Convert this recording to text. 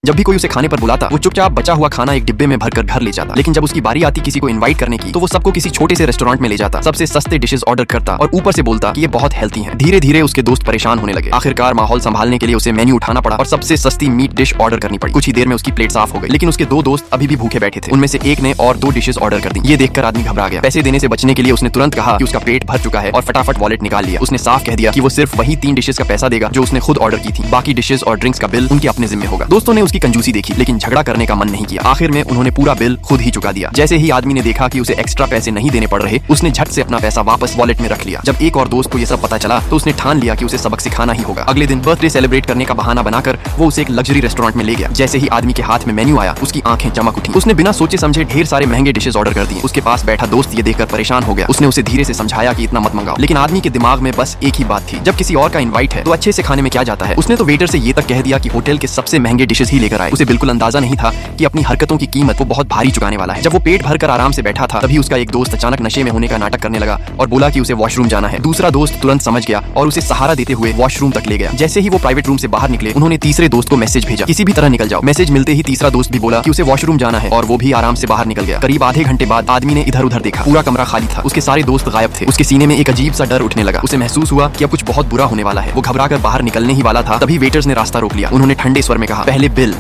जब भी कोई उसे खाने पर बुलाता वो चुपचाप बचा हुआ खाना एक डिब्बे में भरकर घर ले जाता। लेकिन जब उसकी बारी आती किसी को इनवाइट करने की तो वो सबको किसी छोटे से रेस्टोरेंट में ले जाता, सबसे सस्ते डिशेस ऑर्डर करता और ऊपर से बोलता कि ये बहुत हेल्थी हैं। धीरे धीरे उसके दोस्त परेशान होने लगे। आखिरकार माहौल संभालने के लिए उसे मेन्यू उठाना पड़ा और सबसे सस्ती मीट डिश ऑर्डर करनी पड़ी। कुछ ही देर में उसकी प्लेट साफ हो गई, लेकिन उसके दो दोस्त अभी भी भूखे बैठे थे। उनमें से एक ने और 2 डिशेस ऑर्डर कर दी। ये देखकर आदमी घबरा गया। पैसे देने से बचने के लिए उसने तुरंत कहा कि उसका पेट भर चुका है और फटाफट वॉलेट निकाल लिया। उसने साफ कह दिया कि वो सिर्फ वही 3 डिशेस का पैसा देगा जो उसने खुद ऑर्डर की थी। बाकी डिशेस और ड्रिंक्स का बिल उनके अपने जिम्मे होगा। दोस्तों ने उसकी कंजूसी देखी लेकिन झगड़ा करने का मन नहीं किया। आखिर में उन्होंने पूरा बिल खुद ही चुका दिया। जैसे ही आदमी ने देखा कि उसे एक्स्ट्रा पैसे नहीं देने पड़ रहे, उसने झट से अपना पैसा वापस वॉलेट में रख लिया। जब एक और दोस्त को ये सब पता चला तो उसने ठान लिया कि उसे सबक सिखाना ही होगा। अगले दिन बर्थडे सेलिब्रेट करने का बहाना बनाकर वो उसे एक लग्जरी रेस्टोरेंट में ले गया। जैसे ही आदमी के हाथ में मेन्यू आया उसकी आंखें चमक उठी। उसने बिना सोचे समझे ढेर सारे महंगे डिशेस ऑर्डर कर दिए। उसके पास बैठा दोस्त ये देखकर परेशान हो गया। उसने उसे धीरे से समझाया कि इतना मत मंगाओ, लेकिन आदमी के दिमाग में बस एक ही बात थी, जब किसी और का इनवाइट है तो अच्छे से खाने में क्या जाता है। उसने तो वेटर से ये तक कह दिया कि होटल के सबसे महंगे डिशेस ही लेकर आए। उसे बिल्कुल अंदाजा नहीं था कि अपनी हरकतों की कीमत वो बहुत भारी चुकाने वाला है। जब वो पेट भरकर आराम से बैठा था तभी उसका एक दोस्त अचानक नशे में होने का नाटक करने लगा और बोला कि उसे वॉशरूम जाना है। दूसरा दोस्त तुरंत समझ गया और उसे सहारा देते हुए वॉशरूम तक ले गया। जैसे ही वो प्राइवेट रूम से बाहर निकले उन्होंने तीसरे दोस्त को मैसेज भेजा, किसी भी तरह निकल जाओ। मैसेज मिलते ही तीसरा दोस्त भी बोला कि उसे वॉशरूम जाना है और वो भी आराम से बाहर निकल गया। करीब आधे घंटे बाद आदमी ने इधर उधर देखा, पूरा कमरा खाली था। उसके सारे दोस्त गायब थे। उसके सीने में एक अजीब सा डर उठने लगा। उसे महसूस हुआ कि अब कुछ बहुत बुरा होने वाला है। वो घबरा कर बाहर निकलने ही वाला था तभी वेटर्स ने रास्ता रोक लिया। उन्होंने ठंडे स्वर में कहा, पहले बिल।